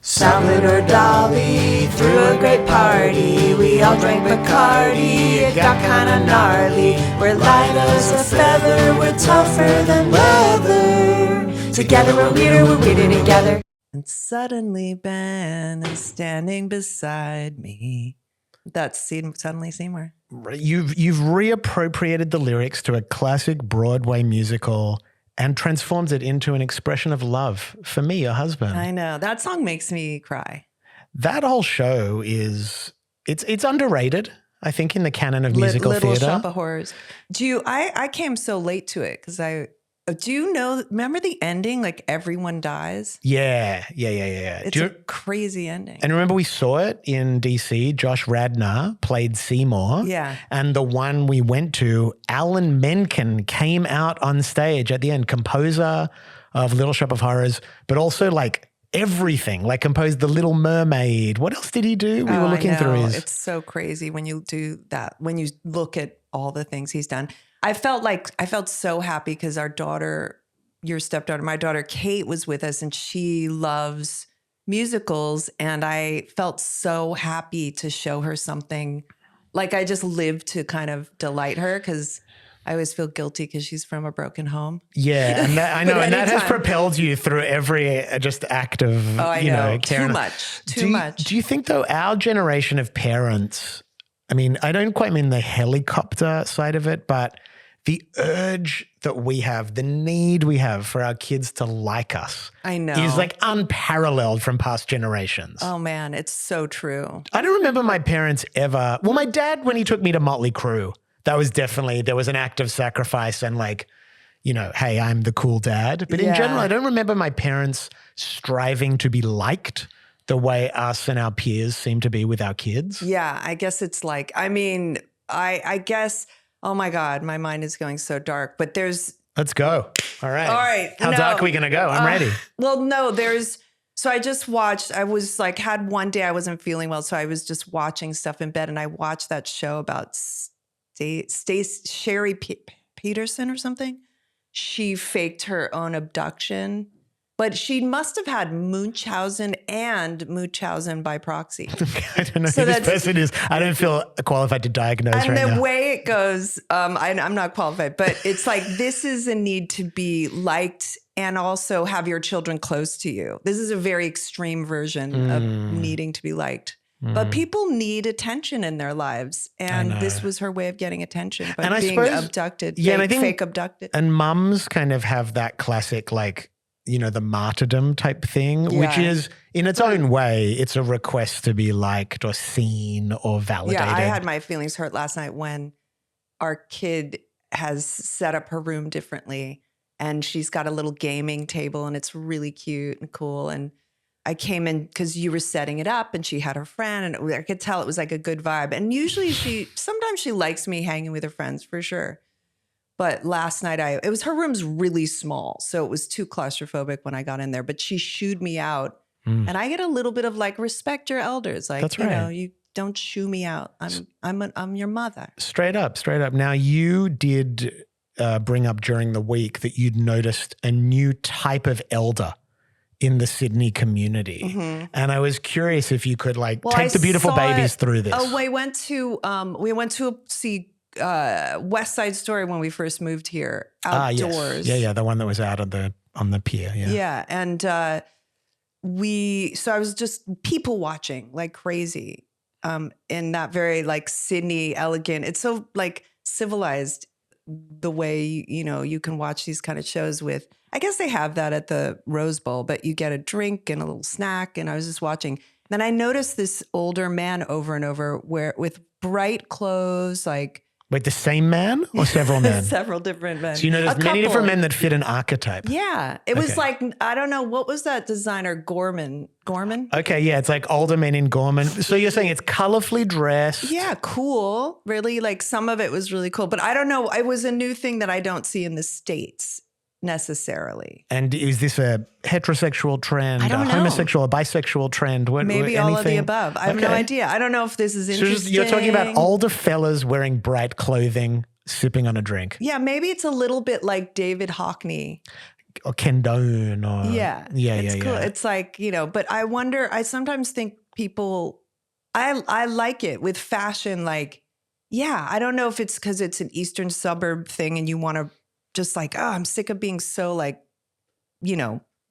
Salad or Dolly, threw a great party. We all drank Bacardi, it got kinda gnarly. We're light as a feather, we're tougher than leather. Together we're weirder together. And suddenly Ben is standing beside me. That's Suddenly Seymour. You've reappropriated the lyrics to a classic Broadway musical and transforms it into an expression of love for me, your husband. I know. That song makes me cry. That whole show it's underrated, I think, in the canon of musical Little theater. Shop of Horrors. I came so late to it because remember the ending? Like everyone dies? Yeah. It's a crazy ending. And remember we saw it in DC. Josh Radnor played Seymour. Yeah. And the one we went to, Alan Menken came out on stage at the end, composer of Little Shop of Horrors, but also like everything, like composed The Little Mermaid. What else did he do? We were looking through his. It's so crazy when you do that, when you look at all the things he's done. I felt so happy because our daughter, your stepdaughter, my daughter Kate was with us and she loves musicals. And I felt so happy to show her something. Like I just lived to kind of delight her because I always feel guilty because she's from a broken home. Yeah, and that, I know, and that has propelled you through every just act of, caring. Too much. Do you think though our generation of parents, I mean, I don't quite mean the helicopter side of it, but the urge that we have, the need we have for our kids to like us, I know, is like unparalleled from past generations. Oh man, it's so true. I don't remember my parents ever. Well, my dad, when he took me to Motley Crue, that was definitely, there was an act of sacrifice and like, hey, I'm the cool dad. But in general, I don't remember my parents striving to be liked the way us and our peers seem to be with our kids. Yeah, I guess it's like, I guess, oh my God, my mind is going so dark, but Let's go. All right. How dark are we going to go? I'm ready. Well, no, so I just watched, had one day I wasn't feeling well. So I was just watching stuff in bed and I watched that show about Sherry Peterson or something. She faked her own abduction, but she must have had Munchausen and Munchausen by proxy. I don't know who this person is. I don't feel qualified to diagnose right now. And the way it goes, I'm not qualified, but it's like this is a need to be liked and also have your children close to you. This is a very extreme version of needing to be liked. But people need attention in their lives. And this was her way of getting attention by being abducted, fake abducted. And mums kind of have that classic, like, the martyrdom type thing, which is in its own way, it's a request to be liked or seen or validated. Yeah, I had my feelings hurt last night when our kid has set up her room differently and she's got a little gaming table and it's really cute and cool. And I came in because you were setting it up and she had her friend and I could tell it was like a good vibe. And usually sometimes she likes me hanging with her friends for sure. But last night her room's really small. So it was too claustrophobic when I got in there, but she shooed me out and I get a little bit of like, respect your elders. Like, that's right. You don't shoo me out. I'm your mother. Straight up. Now you did bring up during the week that you'd noticed a new type of elder in the Sydney community. Mm-hmm. And I was curious if you could take the beautiful babies through this. Oh, we went to see West Side Story when we first moved here outdoors. Yes. Yeah. The one that was out on the pier. Yeah. Yeah. And I was just people watching like crazy in that very like Sydney elegant. It's so like civilized the way, you can watch these kind of shows with, I guess they have that at the Rose Bowl, but you get a drink and a little snack. And I was just watching. Then I noticed this older man over and over with bright clothes, like. Wait, the same man or several men? Several different men. So you noticed many different men that fit an archetype. Yeah. It was like, I don't know, what was that designer, Gorman? Okay, yeah, it's like older men in Gorman. So you're saying it's colorfully dressed. Yeah, cool. Really, like some of it was really cool. But I don't know, it was a new thing that I don't see in the States necessarily. And is this a heterosexual trend, a homosexual, a bisexual trend? Maybe all of the above. I have no idea. I don't know if this is interesting. So you're talking about older fellas wearing bright clothing, sipping on a drink. Yeah, maybe it's a little bit like David Hockney. or Kendone or it's cool. It's like, but I wonder, I sometimes think people, I like it with fashion. Like, I don't know if it's because it's an Eastern suburb thing and you want to just like, oh, I'm sick of being so like,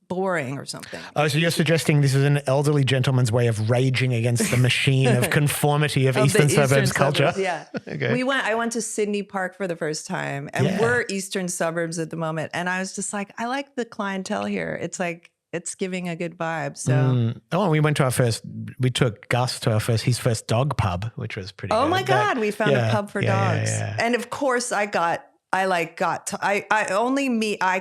boring or something. Oh, so you're suggesting this is an elderly gentleman's way of raging against the machine of conformity of Eastern suburbs culture? Yeah. Okay. I went to Sydney Park for the first time and we're Eastern suburbs at the moment. And I was just like, I like the clientele here. It's like, it's giving a good vibe. So, we took Gus to his first dog pub, which was pretty good. Oh my God, we found a pub for dogs. And of course I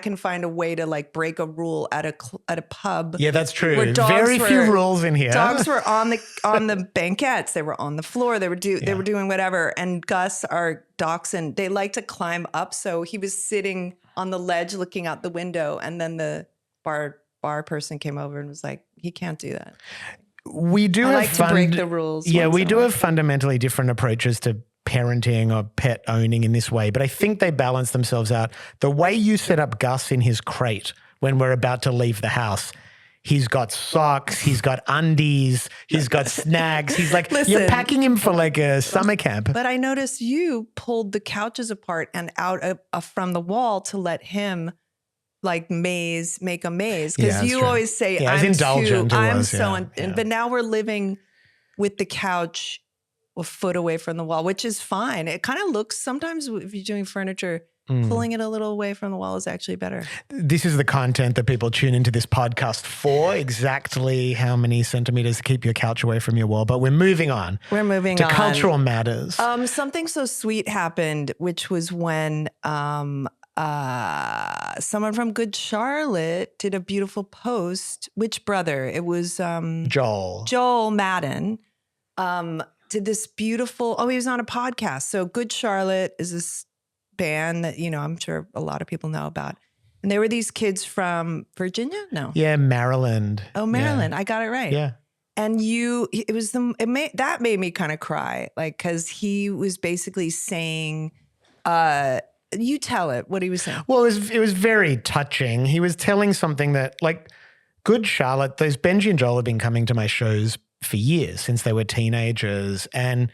can find a way to like break a rule at a pub. Yeah, that's true. Very few rules in here. Dogs were on the banquettes. They were on the floor. They were doing whatever. And Gus, our dachshund, they like to climb up. So he was sitting on the ledge looking out the window, and then the bar person came over and was like, he can't do that. We do to break the rules. Yeah, we do have fundamentally different approaches to parenting or pet owning in this way, but I think they balance themselves out. The way you set up Gus in his crate when we're about to leave the house, he's got socks, he's got undies, he's got snags. He's like, you're packing him for like a summer camp. But I noticed you pulled the couches apart and out from the wall to let him like make a maze. Because you always say, but now we're living with the couch a foot away from the wall, which is fine. It kind of looks, sometimes if you're doing furniture, pulling it a little away from the wall is actually better. This is the content that people tune into this podcast for, exactly how many centimeters to keep your couch away from your wall. But we're moving on. To cultural matters. Something so sweet happened, which was when someone from Good Charlotte did a beautiful post. Which brother? It was Joel Madden. Did this beautiful, he was on a podcast. So Good Charlotte is this band that, I'm sure a lot of people know about. And they were these kids from Virginia? No. Yeah, Maryland. Oh, Maryland. Yeah. I got it right. Yeah. And that made me kind of cry. Like, cause he was basically saying, you tell it, what he was saying. Well, it was very touching. He was telling something that like Good Charlotte, those Benji and Joel have been coming to my shows for years, since they were teenagers. And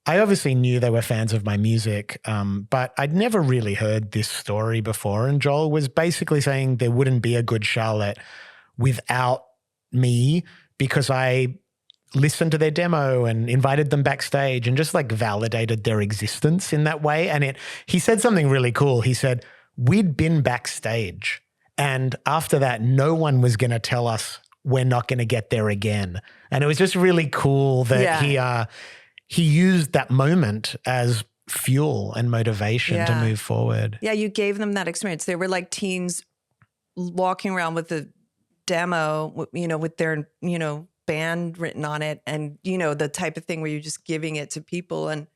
I obviously knew they were fans of my music, but I'd never really heard this story before. And Joel was basically saying there wouldn't be a Good Charlotte without me, because I listened to their demo and invited them backstage and just like validated their existence in that way. And he said something really cool. He said, we'd been backstage, and after that, no one was going to tell us we're not going to get there again. And it was just really cool that he used that moment as fuel and motivation to move forward. Yeah, you gave them that experience. They were like teens walking around with a demo, with their, band written on it, and, the type of thing where you're just giving it to people, and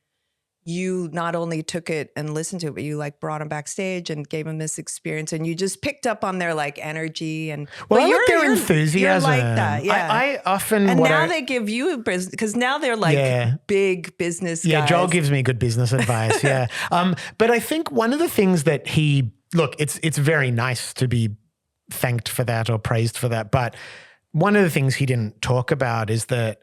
you not only took it and listened to it, but you like brought them backstage and gave them this experience, and you just picked up on their like energy and their enthusiasm. You're like that, yeah. I often they give you a business, because now they're like big business guys. Yeah, Joel gives me good business advice. Yeah, but I think one of the things that it's very nice to be thanked for that or praised for that, but one of the things he didn't talk about is that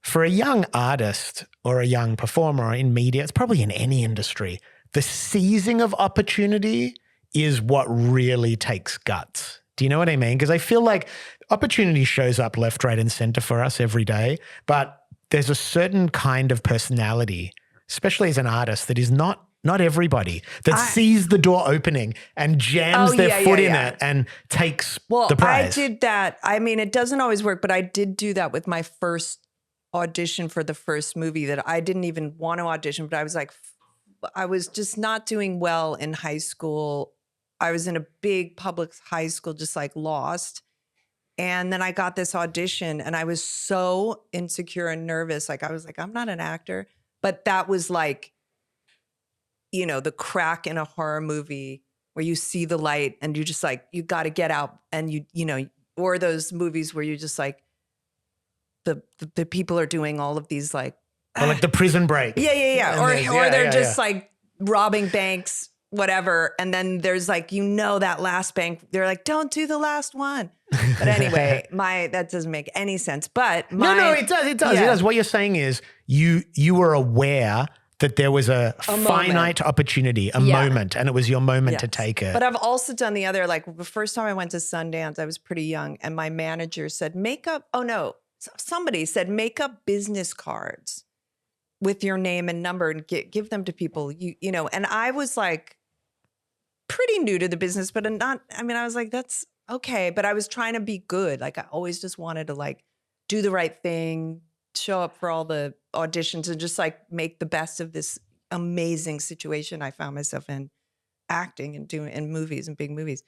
for a young artist or a young performer in media, it's probably in any industry, the seizing of opportunity is what really takes guts. Do you know what I mean? Because I feel like opportunity shows up left, right, and center for us every day, but there's a certain kind of personality, especially as an artist, that is not everybody, that sees the door opening and jams their foot in it and takes the prize. I did that. I mean, it doesn't always work, but I did do that with my first audition for the first movie that I didn't even want to audition, but I was like, I was just not doing well in high school. I was in a big public high school, just like lost. And then I got this audition and I was so insecure and nervous. Like I was like, I'm not an actor, but that was like, the crack in a horror movie where you see the light and you just like, you got to get out, and or those movies where you just like, the people are doing all of these like, or like the Prison Break. Yeah. Or they're just like robbing banks whatever. And then there's like, that last bank, they're like, don't do the last one. But anyway, that doesn't make any sense. But no, it does. It does. What you're saying is you were aware that there was a finite opportunity, a moment, and it was your moment to take it. But I've also done the other, like the first time I went to Sundance, I was pretty young, and my manager said, somebody said, make up business cards with your name and number and give them to people, and I was like pretty new to the business, but I was like, that's okay. But I was trying to be good. Like I always just wanted to like do the right thing, show up for all the auditions and just like make the best of this amazing situation I found myself in, acting and doing in movies and big movies.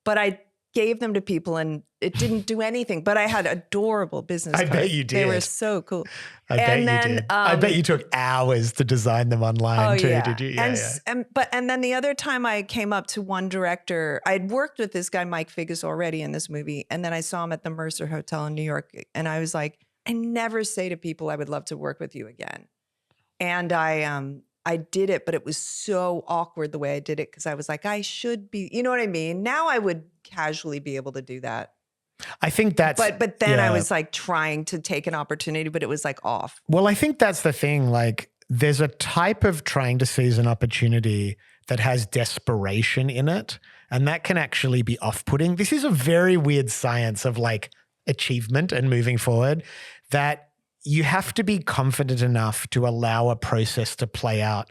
But I gave them to people and it didn't do anything, but I had adorable business cards. I bet you did. They were so cool. I bet you did. I bet you took hours to design them online too, did you? Yeah, and then the other time I came up to one director, I'd worked with this guy, Mike Figgis, already in this movie. And then I saw him at the Mercer Hotel in New York. And I was like, I never say to people, I would love to work with you again. And I did it, but it was so awkward the way I did it because I was like, I should be, you know what I mean? Now I would casually be able to do that. I think that's... But then I was like trying to take an opportunity, but it was like off. Well, I think that's the thing. Like there's a type of trying to seize an opportunity that has desperation in it. And that can actually be off-putting. This is a very weird science of like achievement and moving forward, that you have to be confident enough to allow a process to play out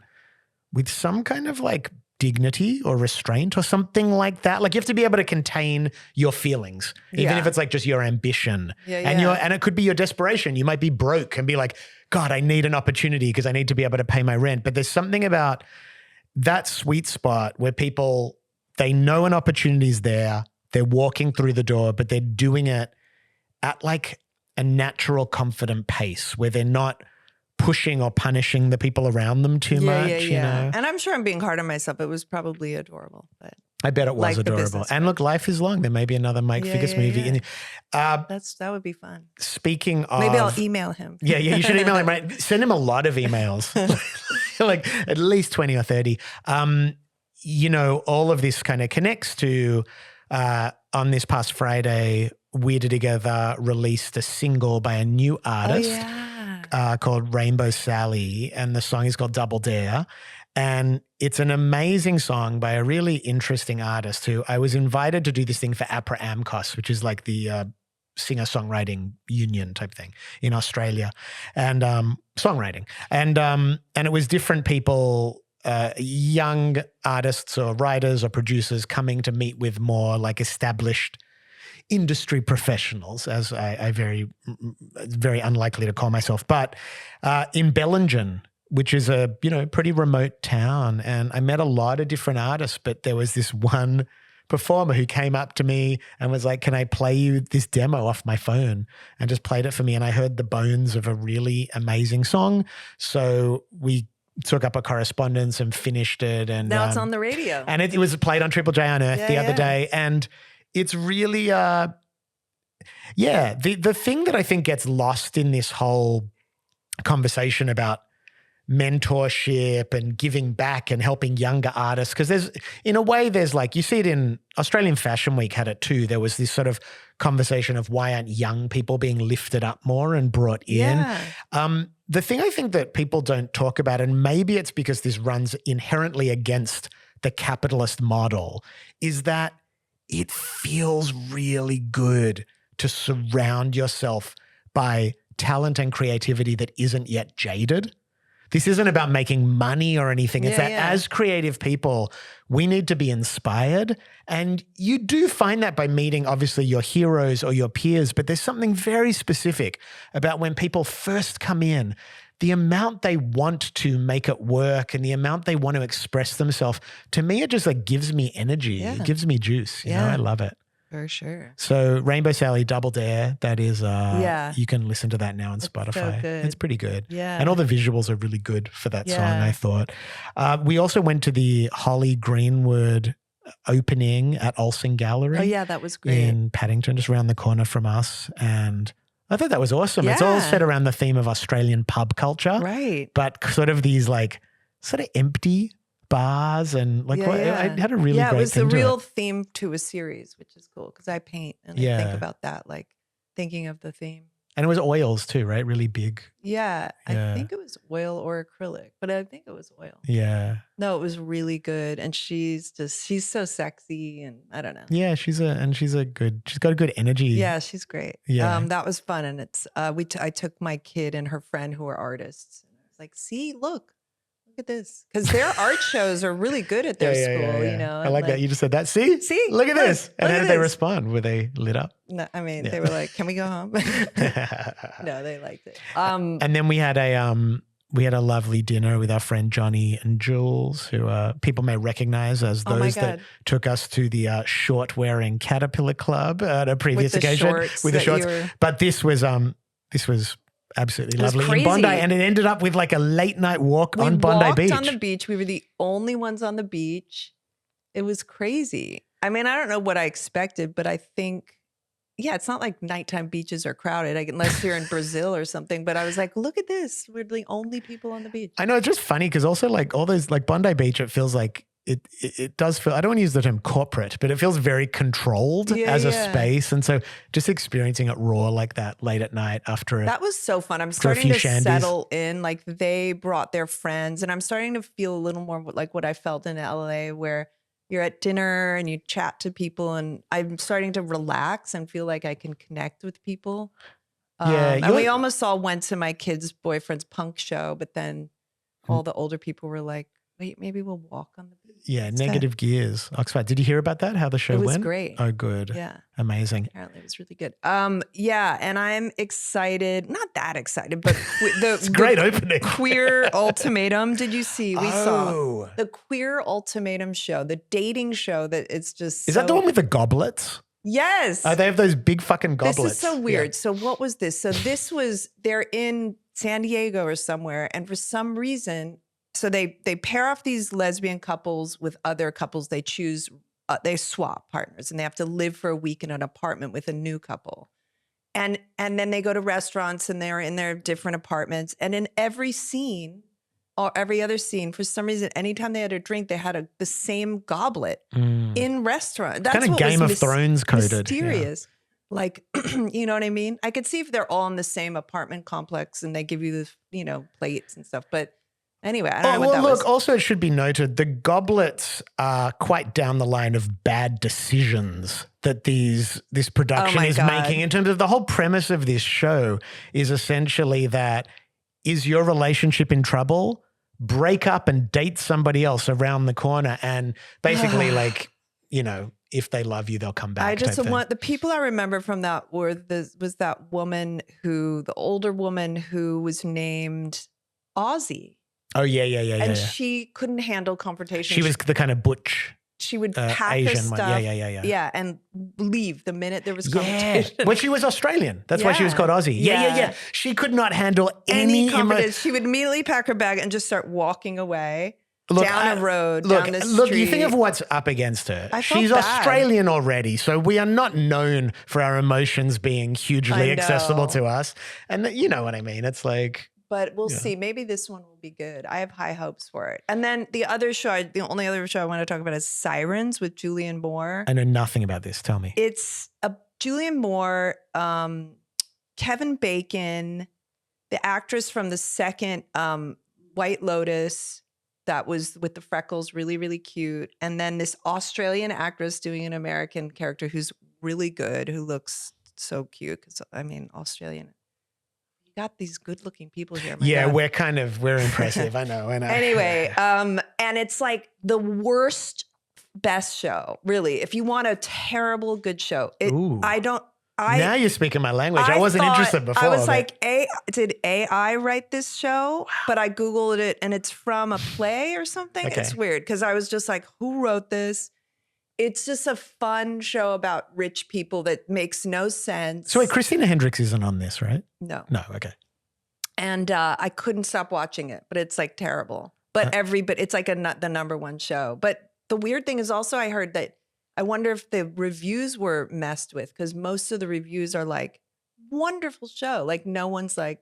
with some kind of like dignity or restraint or something like that. Like you have to be able to contain your feelings, even if it's like just your ambition and it could be your desperation. You might be broke and be like, God, I need an opportunity because I need to be able to pay my rent. But there's something about that sweet spot where people, they know an opportunity is there, they're walking through the door, but they're doing it at like a natural, confident pace where they're not pushing or punishing the people around them too much, you know? And I'm sure I'm being hard on myself. It was probably adorable. But I bet it was adorable. And look, life is long. There may be another Mike Figgis movie. That would be fun. Speaking of... Maybe I'll email him. Yeah, you should email him, right? Send him a lot of emails, like at least 20 or 30. All of this kind of connects to on this past Friday, Weirder Together released a single by a new artist called Rainbow Sally, and the song is called Double Dare. And it's an amazing song by a really interesting artist who I was invited to do this thing for APRA AMCOS, which is like the singer-songwriting union type thing in Australia, and songwriting. And it was different people, young artists or writers or producers coming to meet with more like established industry professionals, as I very unlikely to call myself, but in Bellingen, which is a pretty remote town, and I met a lot of different artists, but there was this one performer who came up to me and was like, "Can I play you this demo off my phone?" and just played it for me, and I heard the bones of a really amazing song, so we took up a correspondence and finished it, and now it's on the radio, and it was played on Triple J on Earth the other day, and it's really, the thing that I think gets lost in this whole conversation about mentorship and giving back and helping younger artists, because there's like, you see it in Australian Fashion Week had it too. There was this sort of conversation of why aren't young people being lifted up more and brought in? The thing I think that people don't talk about, and maybe it's because this runs inherently against the capitalist model, is that it feels really good to surround yourself by talent and creativity that isn't yet jaded. This isn't about making money or anything. It's that as creative people, we need to be inspired. And you do find that by meeting, obviously, your heroes or your peers. But there's something very specific about when people first come in, the amount they want to make it work and the amount they want to express themselves. To me, it just like gives me energy. It gives me juice. You know, I love it. For sure. So Rainbow Sally, Double Dare, that is, you can listen to that now on Spotify. So it's pretty good. Yeah. And all the visuals are really good for that song, I thought. We also went to the Holly Greenwood opening at Olsen Gallery. Oh yeah, that was great. In Paddington, just around the corner from us. And I thought that was awesome. It's all set around the theme of Australian pub culture. Right. But sort of these like sort of empty, bars and like I had a really yeah, great it was the thing to real it. theme to a series, which is cool because I paint and I Yeah. think about that, like thinking of the theme. And it was oils too, right? Really big. Yeah, Yeah. I think it was oil or acrylic, but I think it was oil. Yeah. No, it was really good, and she's so sexy, and I don't know. Yeah, she's got a good energy. Yeah, she's great. Yeah. That was fun, and it's I took my kid and her friend who are artists, and I was like, see, look at this, because their art shows are really good at their school. You know, I like that. You just said that. See, look at this. And how did they respond? Were they lit up? No, I mean, they were like, "Can we go home?" No, they liked it. And then we had a lovely dinner with our friend Johnny and Jules, who people may recognize as those that took us to the short wearing Caterpillar Club at a previous occasion with the shorts. But this was absolutely lovely in Bondi, and it ended up with like a late night walk on Bondi Beach. We walked on the beach. We were the only ones on the beach. It was crazy. I mean, I don't know what I expected, but I think. Yeah, it's not like nighttime beaches are crowded, unless you're in Brazil or something. But I was like, look at this. We're the only people on the beach. I know, it's just funny because also like all those, like Bondi Beach, it feels like it does feel, I don't want to use the term corporate, but it feels very controlled as a space. And so just experiencing it raw like that late at night after that was so fun. I'm starting to settle in. Like they brought their friends, and I'm starting to feel a little more like what I felt in LA, where you're at dinner and you chat to people, and I'm starting to relax and feel like I can connect with people. And we almost all went to my kid's boyfriend's punk show, but then all the older people were like, wait, maybe we'll walk on the beach. Yeah, Negative Gears, Oxford. Did you hear about that? How the show went? It was great. Oh, good. Yeah. Amazing. Apparently it was really good. Yeah, and I'm excited. Not that excited, but it's a great opening. Queer Ultimatum. Did you see? We saw the Queer Ultimatum show, the dating show that it's just. Is that the one with the goblets? Yes. Oh, they have those big fucking goblets. This is so weird. Yeah. So what was this? So this was, they're in San Diego or somewhere, and for some reason, so they pair off these lesbian couples with other couples. They choose, they swap partners, and they have to live for a week in an apartment with a new couple. And then they go to restaurants, and they're in their different apartments. And in every scene, or every other scene, for some reason, anytime they had a drink, they had the same goblet in restaurant. That's kind of Game of Thrones coded. Mysterious. Yeah. Like, you know what I mean? I could see if they're all in the same apartment complex and they give you the, plates and stuff. But anyway, I don't know what that was. Also it should be noted, the goblets are quite down the line of bad decisions that this production is making, in terms of the whole premise of this show is essentially that, is your relationship in trouble? Break up and date somebody else around the corner, and basically if they love you, they'll come back. I just want the people I remember from that was that woman the older woman who was named Ozzy. Oh yeah. And she couldn't handle confrontation. She was the kind of butch. She would pack Asian her stuff, one. Yeah, and leave the minute there was confrontation. Well, she was Australian. That's why she was called Aussie. Yeah. She could not handle any confidence. She would immediately pack her bag and just start walking away down a road, down the street. Look, you think of what's up against her. She's Australian already, so we are not known for our emotions being hugely accessible to us. And you know what I mean? It's like... But we'll see. Maybe this one will be good. I have high hopes for it. And then the only other show I want to talk about is Sirens with Julianne Moore. I know nothing about this. Tell me. It's Julianne Moore, Kevin Bacon, the actress from the second White Lotus that was with the freckles, really, really cute. And then this Australian actress doing an American character who's really good, who looks so cute. Because, Australian. Got these good-looking people here. Yeah, we're impressive. I know. Anyway, and it's like the worst, best show, really. If you want a terrible, good show, now you're speaking my language. I wasn't interested before. I was like, did AI write this show? But I Googled it, and it's from a play or something. Okay. It's weird because I was just like, who wrote this? It's just a fun show about rich people that makes no sense. So wait, Christina Hendricks isn't on this, right? No. No, okay. And I couldn't stop watching it, but it's like terrible. But it's like the number one show. But the weird thing is also I heard that, I wonder if the reviews were messed with, because most of the reviews are like, wonderful show. Like no one's like,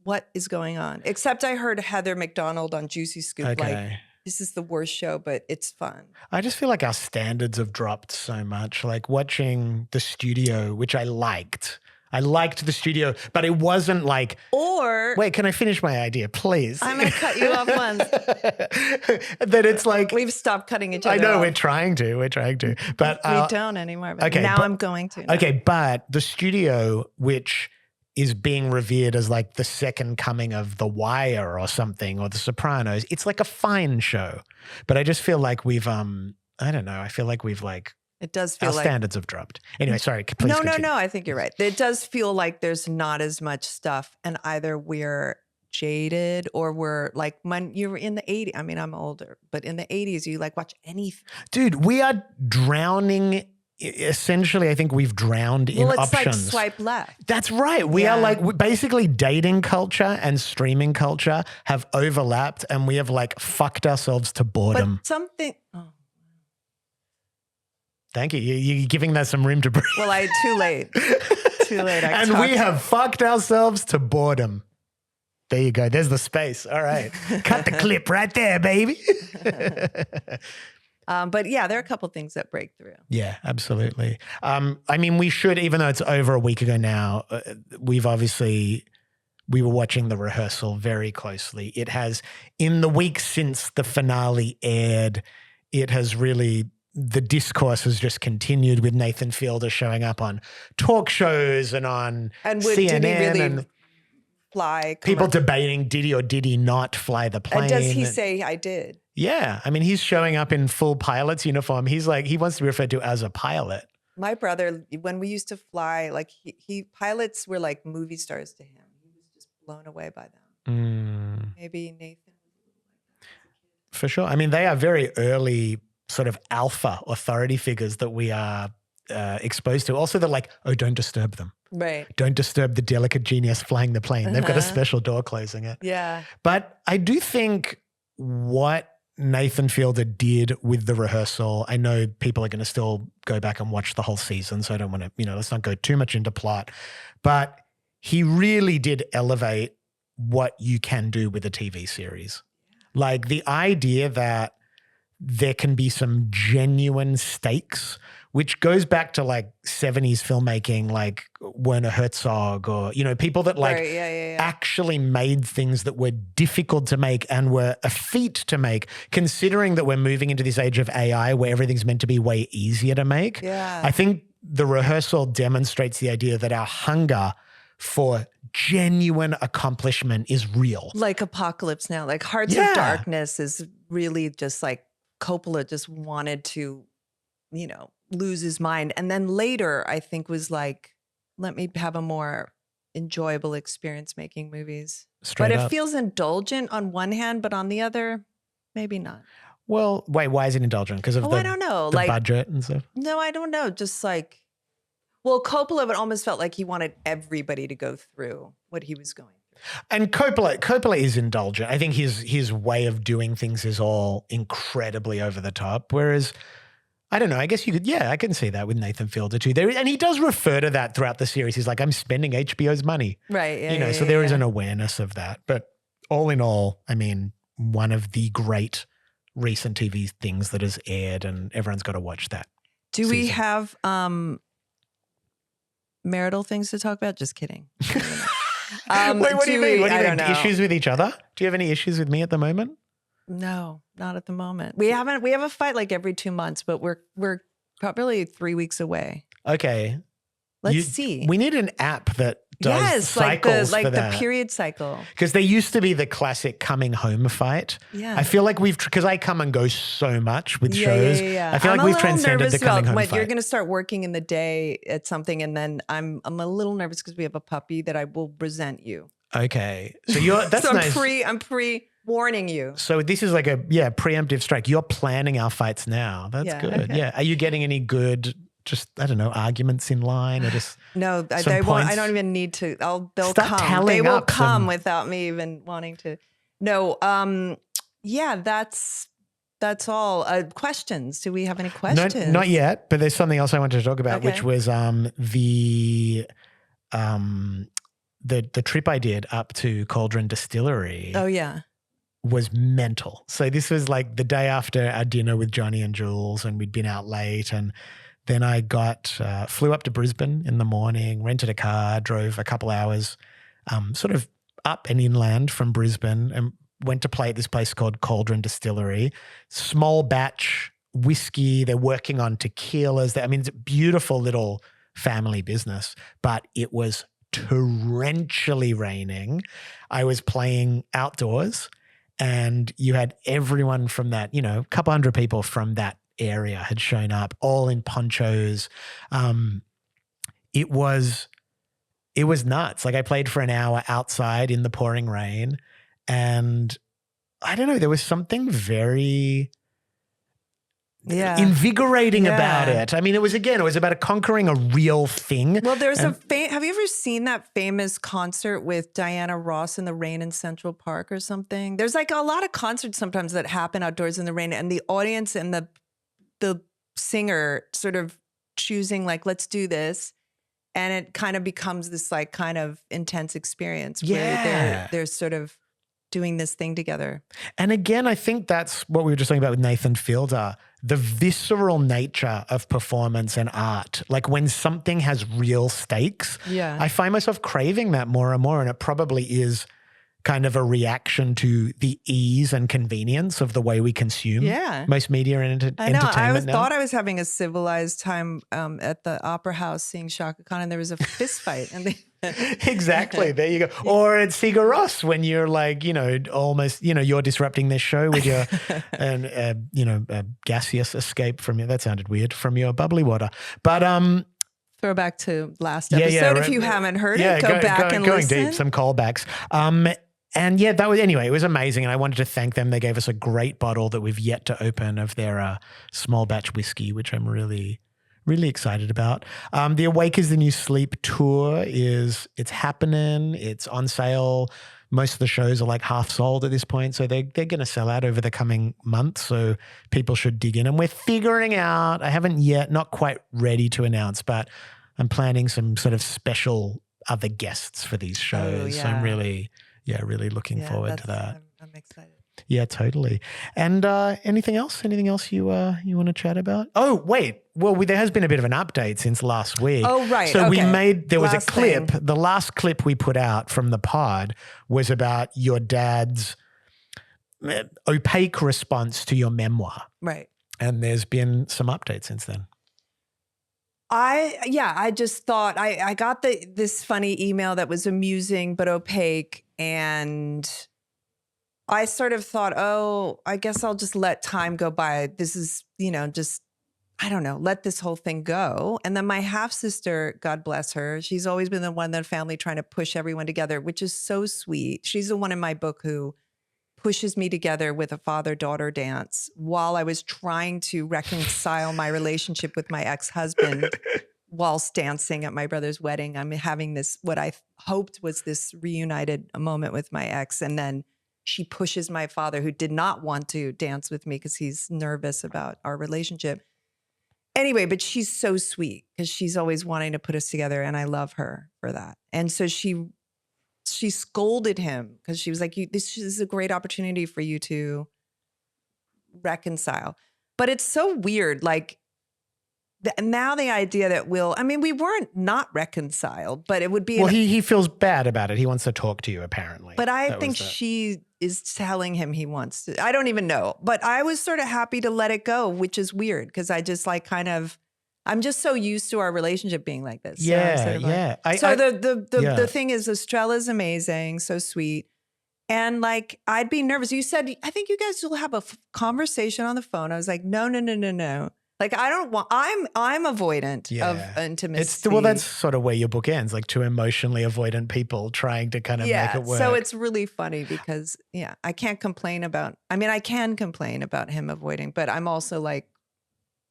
what is going on? Except I heard Heather McDonald on Juicy Scoop like, this is the worst show, but it's fun. I just feel like our standards have dropped so much. Like watching The Studio, which I liked. I liked The Studio, but it wasn't like. Or wait, can I finish my idea, please? I'm going to cut you off once. That it's like We've stopped cutting each other. I know off. we're trying to, but We don't anymore. But okay, now but- I'm going to. okay, but The Studio, which is being revered as like the second coming of The Wire or something, or The Sopranos, it's like a fine show. But I just feel like we've I don't know. I feel like we've like It does our feel like standards have dropped. Anyway, sorry. Please no. continue. I think you're right. It does feel like there's not as much stuff, and either we're jaded or we're like when you were in the 80s. I mean, I'm older, but in the 80s, you like watch anything. Dude, we are drowning. Essentially, I think we've drowned in Well, it's options. like swipe left. That's right. We are like basically dating culture and streaming culture have overlapped, and we have like fucked ourselves to boredom. But something. Oh. Thank you. You're giving that some room to breathe. Well, too late. Too late. And we have fucked ourselves to boredom. There you go. There's the space. All right. Cut the clip right there, baby. But yeah, there are a couple things that break through. Yeah, absolutely. I mean, we should, even though it's over a week ago now, we were watching the rehearsal very closely. It has, in the week since the finale aired, it has really, the discourse has just continued with Nathan Fielder showing up on talk shows and on CNN. Did he really fly? People debating, did he or did he not fly the plane? And does he say, I did? Yeah. I mean, he's showing up in full pilot's uniform. He's like, he wants to be referred to as a pilot. My brother, when we used to fly, like he pilots were like movie stars to him. He was just blown away by them. Maybe Nathan. For sure. I mean, they are very early sort of alpha authority figures that we are exposed to. Also, they're like, oh, don't disturb them. Right. Don't disturb the delicate genius flying the plane. They've got a special door closing it. Yeah. But I do think what Nathan Fielder did with the rehearsal, I know people are going to still go back and watch the whole season, so I don't want to, let's not go too much into plot. But he really did elevate what you can do with a TV series. Like the idea that there can be some genuine stakes, which goes back to like 70s filmmaking, like Werner Herzog or, people that like actually made things that were difficult to make and were a feat to make, considering that we're moving into this age of AI where everything's meant to be way easier to make. Yeah. I think the rehearsal demonstrates the idea that our hunger for genuine accomplishment is real. Like Apocalypse Now, like Hearts of Darkness is really just like Coppola just wanted to, lose his mind. And then later, I think was like, let me have a more enjoyable experience making movies. Straight but up. It feels indulgent on one hand, but on the other, maybe not. Well, wait, why is it indulgent? Because of I don't know. the Like budget and stuff? No, I don't know. Just like, well, Coppola, it almost felt like he wanted everybody to go through what he was going through. And Coppola is indulgent. I think his way of doing things is all incredibly over the top. Whereas, I don't know, I guess you could, I can see that with Nathan Fielder too. And he does refer to that throughout the series. He's like, I'm spending HBO's money. Right. Yeah, so there is an awareness of that. But all in all, I mean, one of the great recent TV things that has aired, and everyone's got to watch that. Do we have marital things to talk about? Just kidding. Wait, what do you mean? What do you don't think? know. Issues with each other? Do you have any issues with me at the moment? No, not at the moment. We have a fight like every 2 months, but we're probably 3 weeks away. Okay. Let's see. We need an app that does cycles like for the that. period cycle. Because there used to be the classic coming home fight. Yeah. I feel like because I come and go so much with shows. Yeah. I feel like we've transcended the coming home when fight. you're going to start working in the day at something, and then I'm a little nervous because we have a puppy that I will resent you. Okay. So that's so nice. I'm pre-warning you. So this is like a preemptive strike. You're planning our fights now. That's good. Okay. Yeah. Are you getting any good, just, I don't know, arguments in line or just No, some they won't. points? I don't even need to. They'll Start come. tallying They will up come some- without me even wanting to. No. That's all. Questions? Do we have any questions? Not yet, but there's something else I wanted to talk about, Okay. which was the trip I did up to Cauldron Distillery. Oh yeah. was mental. So this was like the day after our dinner with Johnny and Jules, and we'd been out late, and then I flew up to Brisbane in the morning, rented a car, drove a couple hours sort of up and inland from Brisbane, and went to play at this place called Cauldron Distillery. Small batch whiskey. They're working on tequilas. It's a beautiful little family business, but it was torrentially raining. I was playing outdoors, and you had everyone from that, a couple hundred people from that area had shown up, all in ponchos. It was nuts. Like, I played for an hour outside in the pouring rain, and I don't know, there was something very invigorating about it. It was about conquering a real thing. Well, there's have you ever seen that famous concert with Diana Ross in the rain in Central Park or something? There's like a lot of concerts sometimes that happen outdoors in the rain, and the audience and the singer sort of choosing like, let's do this. And it kind of becomes this like kind of intense experience where they're sort of doing this thing together. And again, I think that's what we were just talking about with Nathan Fielder, the visceral nature of performance and art. Like, when something has real stakes, I find myself craving that more and more. And it probably is kind of a reaction to the ease and convenience of the way we consume most media and entertainment now. Thought I was having a civilized time at the Opera House seeing Shaka Khan, and there was a fist fight. And Exactly. There you go. Or at Sigur Rós, when you're like, almost, you're disrupting this show with your, gaseous escape from your, that sounded weird, from your bubbly water. But, throwback to last episode. If you haven't heard it, go back and going listen. Deep, some callbacks. And yeah, it was amazing. And I wanted to thank them. They gave us a great bottle that we've yet to open of their small batch whiskey, which I'm really, really excited about. The Awake is the New Sleep tour it's happening. It's on sale. Most of the shows are like half sold at this point. So they're going to sell out over the coming months. So people should dig in. And we're figuring out, I haven't yet, not quite ready to announce, but I'm planning some sort of special other guests for these shows. Oh, yeah. So I'm really looking forward to that. I'm excited. Yeah, totally. And anything else? Anything else you want to chat about? Oh, wait. Well, there has been a bit of an update since last week. Oh, right. So okay. there was last a clip. thing. The last clip we put out from the pod was about your dad's opaque response to your memoir. Right. And there's been some updates since then. I just thought I got this funny email that was amusing but opaque, and I sort of thought, oh, I guess I'll just let time go by. This is, just, I don't know, let this whole thing go. And then my half sister, God bless her, she's always been the one in the family trying to push everyone together, which is so sweet. She's the one in my book who pushes me together with a father-daughter dance while I was trying to reconcile my relationship with my ex-husband whilst dancing at my brother's wedding. I'm having this, what I hoped was this reunited moment with my ex. And then she pushes my father, who did not want to dance with me because he's nervous about our relationship. Anyway, but she's so sweet because she's always wanting to put us together, and I love her for that. And so she scolded him because she was like, this is a great opportunity for you to reconcile. But it's so weird. Like, now the idea that we weren't not reconciled, but it would be. Well, he feels bad about it. He wants to talk to you, apparently. But I think she is telling him he wants to. I don't even know. But I was sort of happy to let it go, which is weird because I just like I'm just so used to our relationship being like this. Yeah. The thing is, Estrella's amazing, so sweet. And like, I'd be nervous. You said, I think you guys will have a conversation on the phone. I was like, no. Like, I don't want, I'm avoidant of intimacy. That's sort of where your book ends, like two emotionally avoidant people trying to kind of make it work. So it's really funny because, I can't complain about, I can complain about him avoiding, but I'm also like,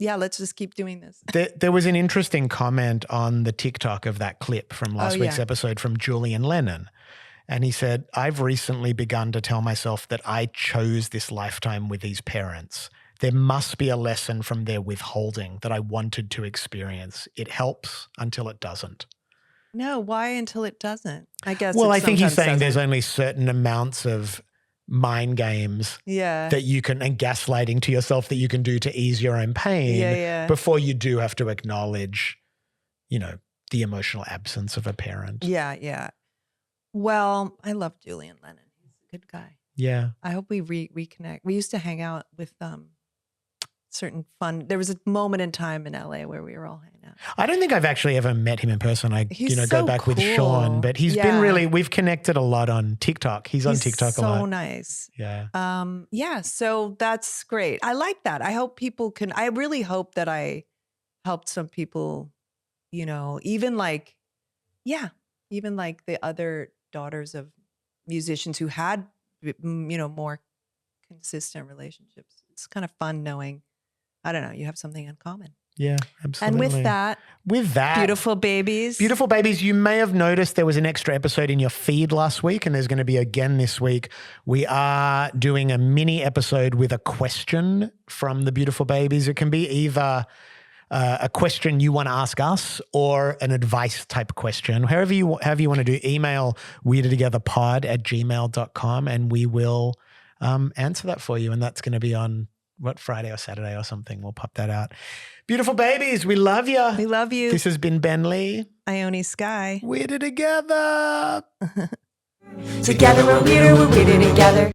let's just keep doing this. There was an interesting comment on the TikTok of that clip from last week's episode from Julian Lennon. And he said, I've recently begun to tell myself that I chose this lifetime with these parents. There must be a lesson from their withholding that I wanted to experience. It helps until it doesn't. No, why until it doesn't? I guess. Well, I think he's saying there's only certain amounts of mind games Yeah. that you can, and gaslighting to yourself that you can do to ease your own pain Yeah. before you do have to acknowledge, the emotional absence of a parent. Yeah. Well, I love Julian Lennon. He's a good guy. Yeah. I hope we reconnect. We used to hang out with certain fun. There was a moment in time in LA where we were all hanging out. I don't think I've actually ever met him in person. I, He's go so back with cool. Sean, but he's been Yeah. we've connected a lot on TikTok. He's on TikTok a lot. So nice. Yeah. So that's great. I like that. I hope people can, I really hope that I helped some people, even like the other daughters of musicians who had, more consistent relationships. It's kind of fun knowing, I don't know, you have something in common. Yeah, absolutely. And with that, beautiful babies, you may have noticed there was an extra episode in your feed last week, and there's going to be again this week. We are doing a mini episode with a question from the beautiful babies. It can be either a question you want to ask us or an advice type question. However you want to do, email weirdtogetherpod@gmail.com and we will answer that for you. And that's going to be on Friday or Saturday or something. We'll pop that out. Beautiful babies, we love you. We love you. This has been Ben Lee. Ione Sky. Weirder together. Together we're weirder together.